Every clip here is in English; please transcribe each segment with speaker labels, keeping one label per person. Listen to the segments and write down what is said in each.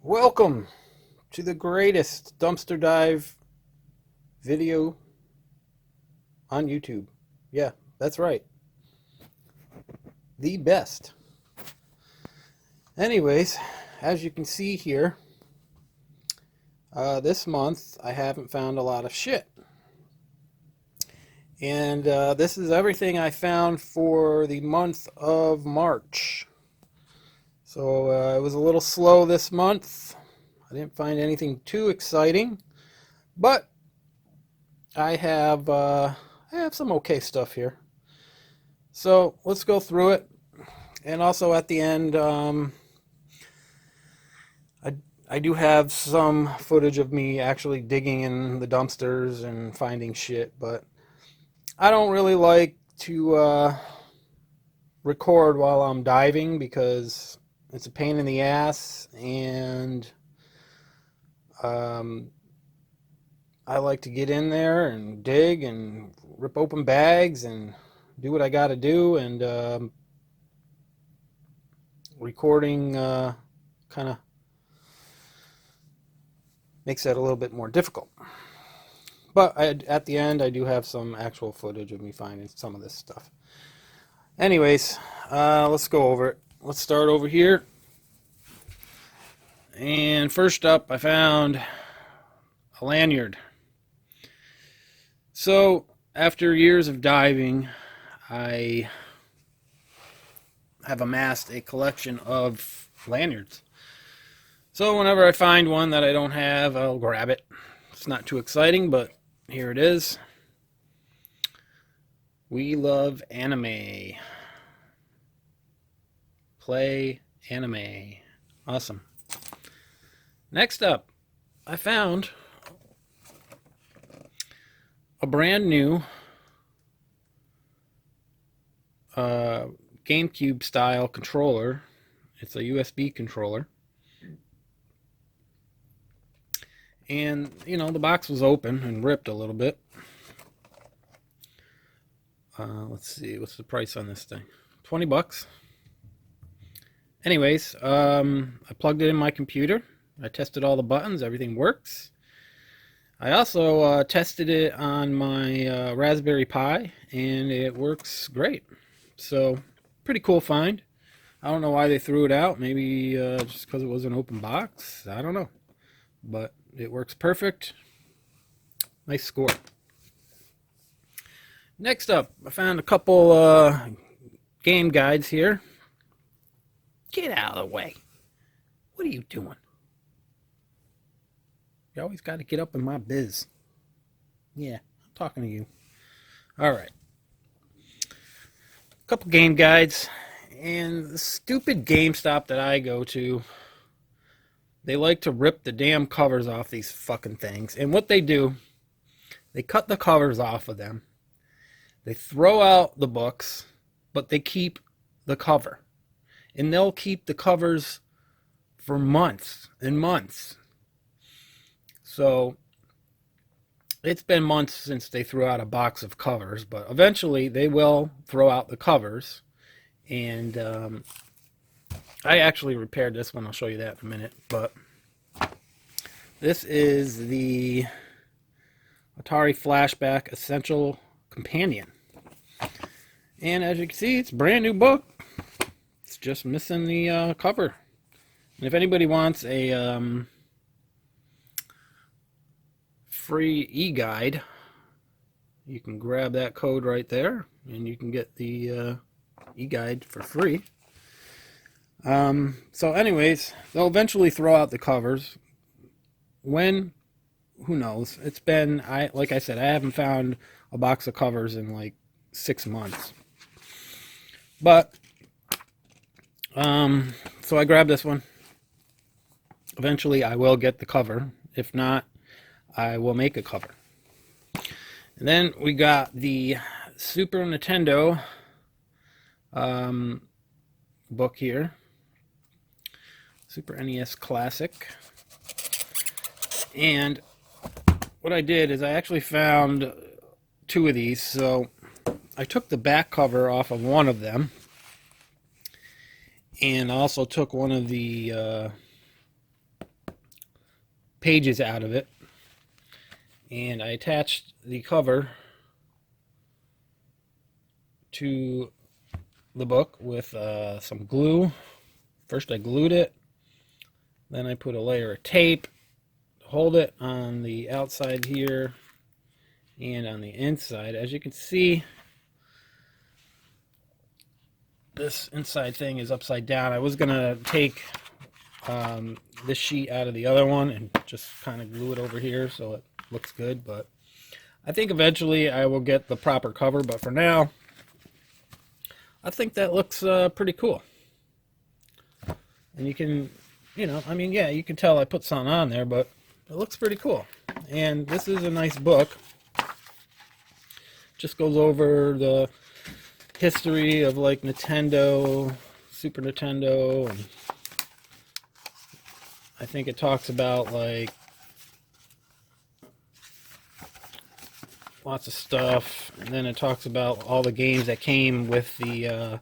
Speaker 1: Welcome to the greatest dumpster dive video on YouTube. Yeah, that's right. The best. Anyways, as you can see here, this month I haven't found a lot of shit. And this is everything I found for the month of March. So it was a little slow this month. I didn't find anything too exciting, but I have some okay stuff here. So let's go through it, and also at the end, I do have some footage of me actually digging in the dumpsters and finding shit, but I don't really like to record while I'm diving because it's a pain in the ass, and I like to get in there and dig and rip open bags and do what I got to do, and recording kind of makes that a little bit more difficult. But at the end, I do have some actual footage of me finding some of this stuff. Anyways, let's go over it. Let's start over here. And first up, I found a lanyard. So, after years of diving, I have amassed a collection of lanyards. So whenever I find one that I don't have, I'll grab it. It's not too exciting, but here it is. We love anime. Play anime. Awesome. Next up, I found a brand new GameCube style controller. It's a USB controller. And, you know, the box was open and ripped a little bit. Let's see, what's the price on this thing? 20 bucks. Anyways, I plugged it in my computer. I tested all the buttons. Everything works. I also tested it on my Raspberry Pi, and it works great. So, pretty cool find. I don't know why they threw it out. Maybe just because it was an open box. I don't know. But it works perfect. Nice score. Next up, I found a couple game guides here. Get out of the way. What are you doing? You always got to get up in my biz. Yeah, I'm talking to you. All right. A couple game guides. And the stupid GameStop that I go to, they like to rip the damn covers off these fucking things. And what they do, they cut the covers off of them. They throw out the books, but they keep the cover. And they'll keep the covers for months and months. So it's been months since they threw out a box of covers, but eventually they will throw out the covers. And I actually repaired this one. I'll show you that in a minute. But this is the Atari Flashback Essential Companion. And as you can see, it's a brand new book. It's just missing the cover. And if anybody wants a free e-guide, you can grab that code right there, and you can get the e-guide for free. So anyways, they'll eventually throw out the covers. When? Who knows? It's been, like I said, I haven't found a box of covers in like 6 months. But, so I grabbed this one. Eventually I will get the cover. If not, I will make a cover. And then we got the Super Nintendo book here. Super NES Classic. And what I did is I actually found 2 of these. So I took the back cover off of one of them. And I also took one of the pages out of it. And I attached the cover to the book with some glue. First I glued it, then I put a layer of tape to hold it on the outside here and on the inside. As you can see, this inside thing is upside down. I was gonna take this sheet out of the other one and just kind of glue it over here so it looks good, but I think eventually I will get the proper cover, but for now I think that looks pretty cool. And you can, you know, I mean, yeah, you can tell I put something on there, but it looks pretty cool. And this is a nice book. Just goes over the history of like Nintendo, Super Nintendo, and I think it talks about like lots of stuff, and then it talks about all the games that came with the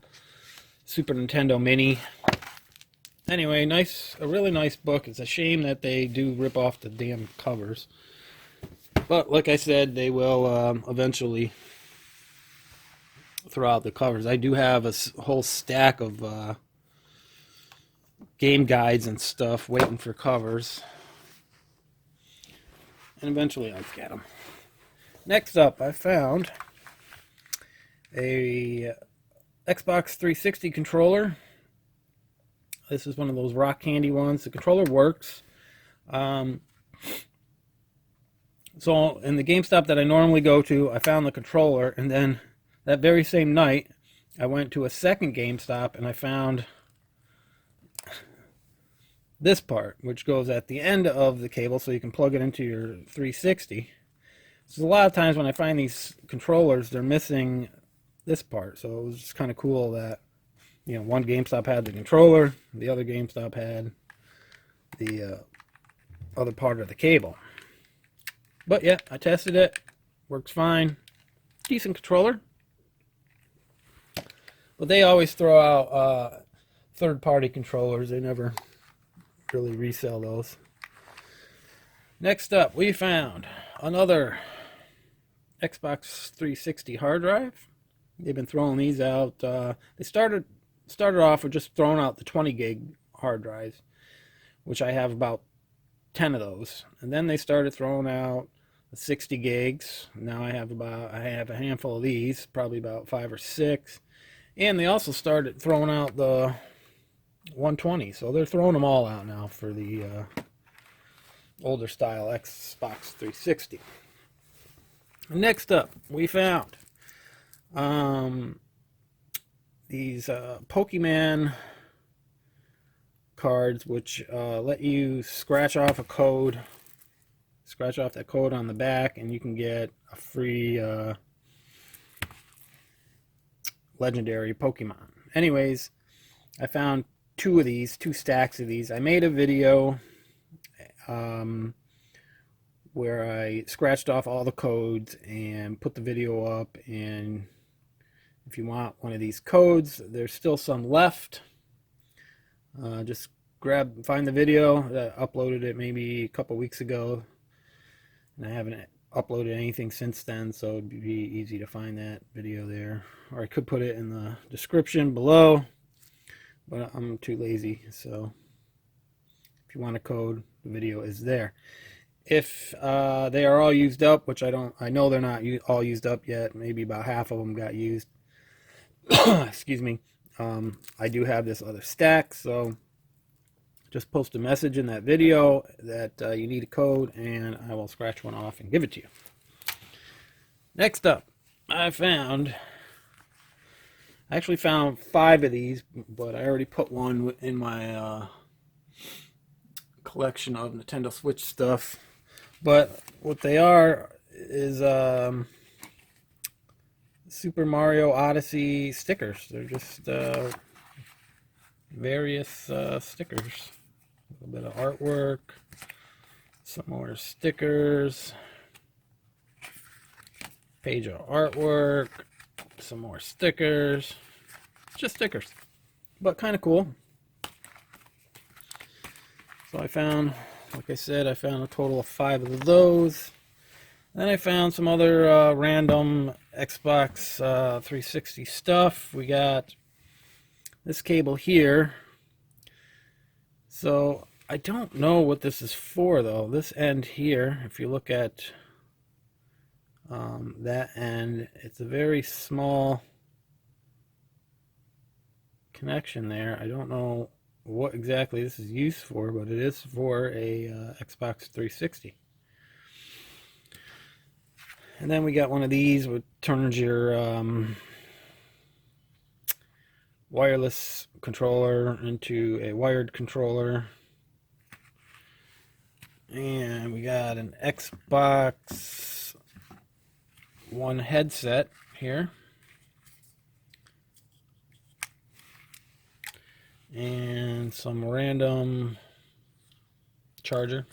Speaker 1: Super Nintendo Mini. Anyway, a really nice book. It's a shame that they do rip off the damn covers, but like I said, they will eventually throw out the covers. I do have a whole stack of game guides and stuff waiting for covers, and eventually I'll get them. Next up, I found a Xbox 360 controller. This is one of those rock candy ones. The controller works. So in the GameStop that I normally go to, I found the controller, and then that very same night, I went to a second GameStop and I found this part, which goes at the end of the cable so you can plug it into your 360. So a lot of times when I find these controllers, they're missing this part. So it was just kind of cool that, you know, one GameStop had the controller, the other GameStop had the other part of the cable. But yeah, I tested it. Works fine. Decent controller. But they always throw out third-party controllers. They never really resell those. Next up, we found another Xbox 360 hard drive. They've been throwing these out. They started off with just throwing out the 20 gig hard drives, which I have about 10 of those. And then they started throwing out the 60 gigs. Now I have a handful of these, probably about 5 or 6. And they also started throwing out the 120. So they're throwing them all out now for the older style Xbox 360. Next up, we found these Pokemon cards, which let you scratch off a code, scratch off that code on the back, and you can get a free legendary Pokemon. Anyways, I found two stacks of these. I made a video where I scratched off all the codes and put the video up, and if you want one of these codes, there's still some left. Just find the video. I uploaded it maybe a couple weeks ago, and I haven't uploaded anything since then, so it'd be easy to find that video there. Or I could put it in the description below, but I'm too lazy, so if you want a code, the video is there. If they are all used up, which I know they're not all used up yet, maybe about half of them got used. Excuse me. I do have this other stack, so just post a message in that video that you need a code, and I will scratch one off and give it to you. Next up, I actually found 5 of these, but I already put one in my collection of Nintendo Switch stuff. But what they are is Super Mario Odyssey stickers. They're just various stickers. A little bit of artwork, some more stickers, page of artwork, some more stickers. Just stickers, but kind of cool. So I found Like I said, I found a total of 5 of those. Then I found some other random Xbox 360 stuff. We got this cable here. So I don't know what this is for, though. This end here, if you look at that end, it's a very small connection there. I don't know what exactly this is used for, but it is for a Xbox 360. And then we got one of these which turns your wireless controller into a wired controller. And we got an Xbox One headset here. And some random charger.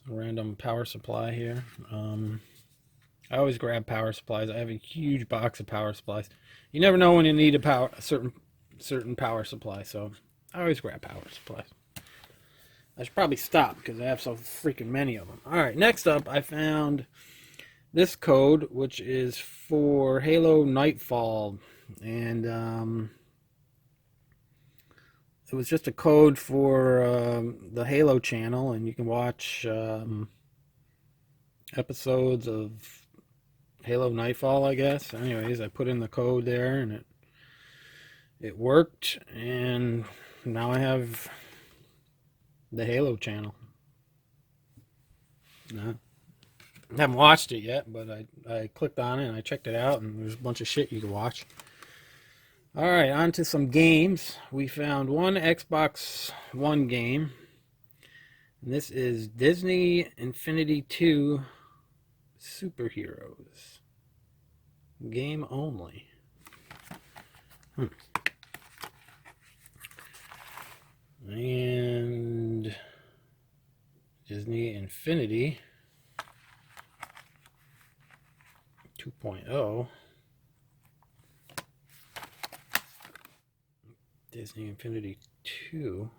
Speaker 1: Some random power supply here. I always grab power supplies. I have a huge box of power supplies. You never know when you need a certain power supply, so I always grab power supplies. I should probably stop because I have so freaking many of them. All right, next up, I found this code, which is for Halo Nightfall, and it was just a code for the Halo channel, and you can watch episodes of Halo Nightfall, I guess. Anyways, I put in the code there, and it worked, and now I have the Halo channel. No, I haven't watched it yet, but I clicked on it and I checked it out, and there's a bunch of shit you can watch. All right, on to some games. We found one Xbox One game, and this is Disney Infinity 2 Superheroes. Game only. And Disney Infinity 2.0. Disney Infinity 2.0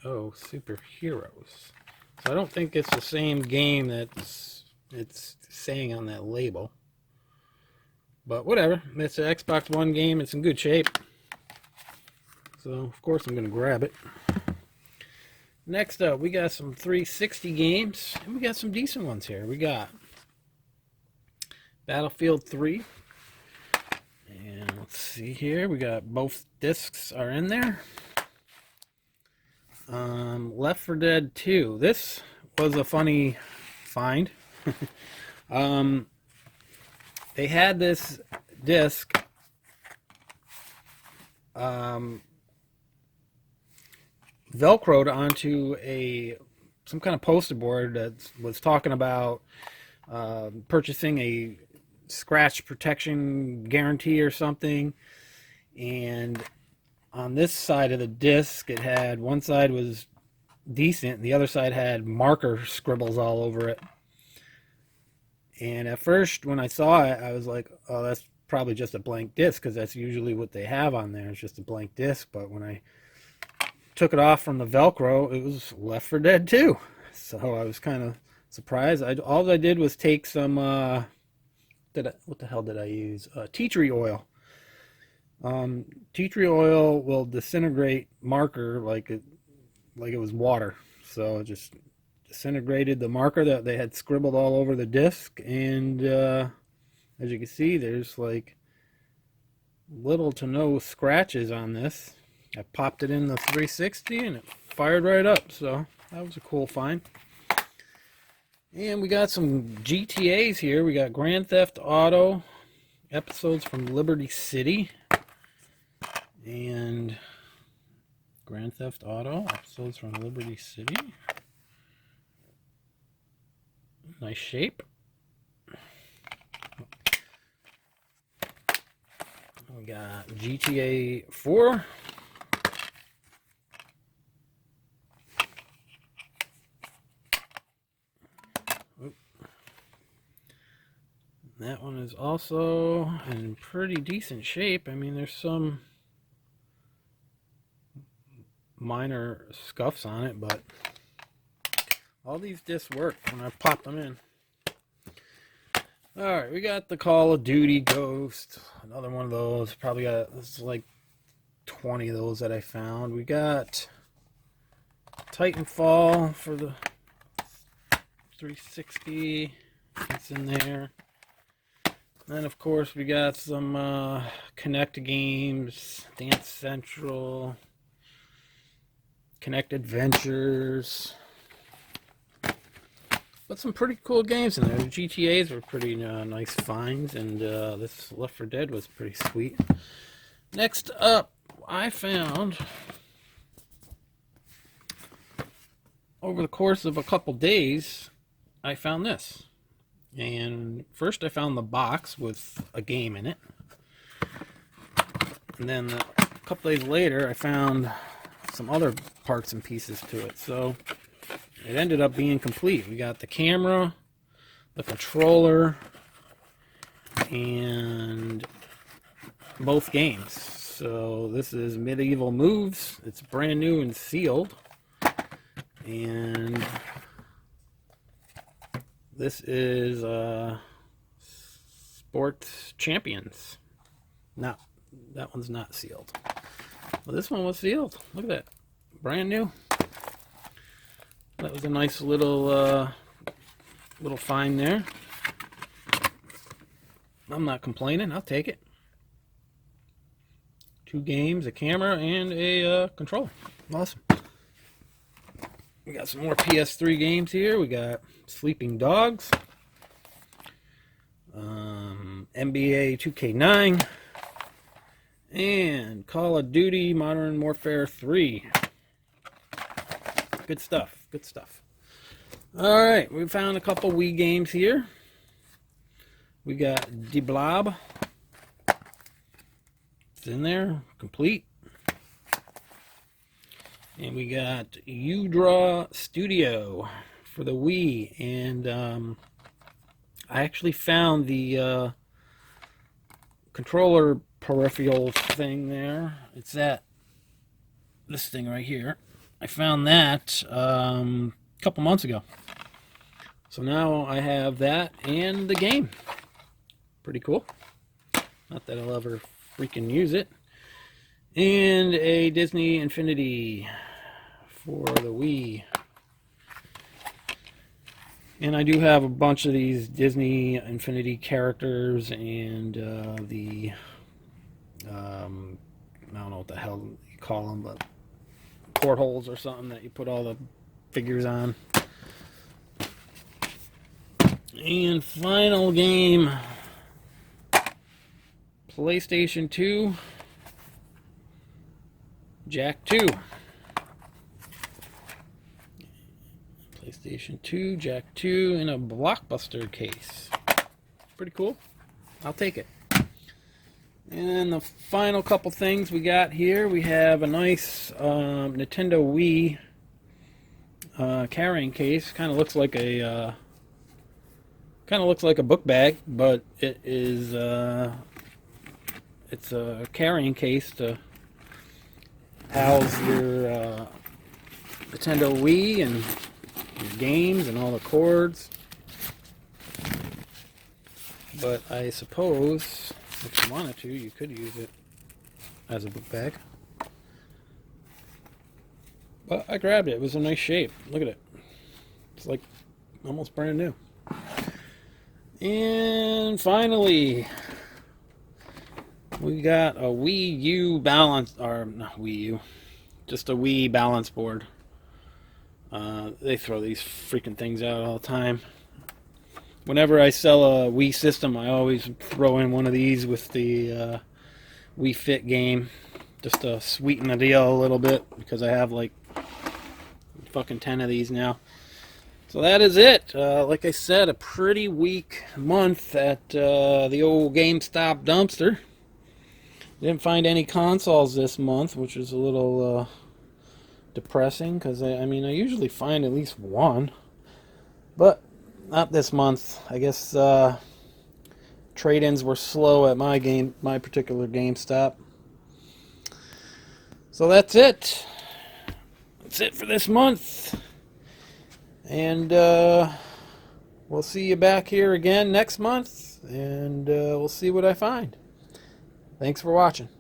Speaker 1: Superheroes. So I don't think it's the same game that's it's saying on that label. But whatever. It's an Xbox One game. It's in good shape. So, of course, I'm going to grab it. Next up, we got some 360 games. And we got some decent ones here. We got Battlefield 3. And let's see here. We got both discs are in there. Left 4 Dead 2. This was a funny find. They had this disc Velcroed onto some kind of poster board that was talking about purchasing a scratch protection guarantee or something. And on this side of the disc, it had one side was decent, and the other side had marker scribbles all over it. And at first, when I saw it, I was like, oh, that's probably just a blank disc, because that's usually what they have on there. It's just a blank disc. But when I took it off from the Velcro, it was Left 4 Dead 2. So I was kind of surprised. All I did was take some, what the hell did I use? Tea tree oil. Tea tree oil will disintegrate marker like it was water. So it just disintegrated the marker that they had scribbled all over the disc, and as you can see, there's like little to no scratches on this. I popped it in the 360 and it fired right up, so that was a cool find. And we got some GTAs here. We got Grand Theft Auto episodes from Liberty City, and Grand Theft Auto episodes from Liberty City. Nice shape. We got GTA 4. That one is also in pretty decent shape. I mean, there's some minor scuffs on it, but all these discs work when I pop them in. Alright, we got the Call of Duty Ghost. Another one of those. Probably got, this is like 20 of those that I found. We got Titanfall for the 360. It's in there. Then, of course, we got some Connect games, Dance Central, Connect Adventures. But some pretty cool games in there. The GTAs were pretty nice finds, and this Left 4 Dead was pretty sweet. Next up, I found, over the course of a couple days, I found this. And first I found the box with a game in it. And then a couple days later I found some other parts and pieces to it. So it ended up being complete. We got the camera, the controller, and both games. So this is Medieval Moves. It's brand new and sealed. And this is Sports Champions. No, that one's not sealed. Well, this one was sealed. Look at that. Brand new. That was a nice little find there. I'm not complaining. I'll take it. 2 games, a camera, and a controller. Awesome. We got some more PS3 games here. We got Sleeping Dogs, NBA 2K9, and Call of Duty Modern Warfare 3. Good stuff. Good stuff. Alright, we found a couple Wii games here. We got De Blob. It's in there, complete. And we got Udra Studio for the Wii. And I actually found the controller peripheral thing there. It's this thing right here. I found that a couple months ago. So now I have that and the game. Pretty cool. Not that I'll ever freaking use it. And a Disney Infinity for the Wii. And I do have a bunch of these Disney Infinity characters and the I don't know what the hell you call them, but portholes or something that you put all the figures on. And final game, PlayStation 2, Jack 2. PlayStation 2, Jack 2 in a Blockbuster case. Pretty cool. I'll take it. And the final couple things we got here, we have a nice Nintendo Wii carrying case. Kind of looks like a book bag, but it is it's a carrying case to house your Nintendo Wii and your games and all the cords. But I suppose if you wanted to, you could use it as a book bag. But I grabbed it. It was a nice shape. Look at it. It's like almost brand new. And finally, we got a Wii U balance, or not Wii U, just a Wii balance board. They throw these freaking things out all the time. Whenever I sell a Wii system, I always throw in one of these with the Wii Fit game, just to sweeten the deal a little bit, because I have like fucking 10 of these now. So that is it. Like I said, a pretty weak month at the old GameStop dumpster. Didn't find any consoles this month, which is a little depressing, because I mean, I usually find at least one, but not this month. I guess trade-ins were slow at my particular GameStop. So that's it. that's it for this month. And we'll see you back here again next month, and we'll see what I find. Thanks for watching.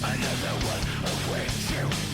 Speaker 2: Another one awaits you.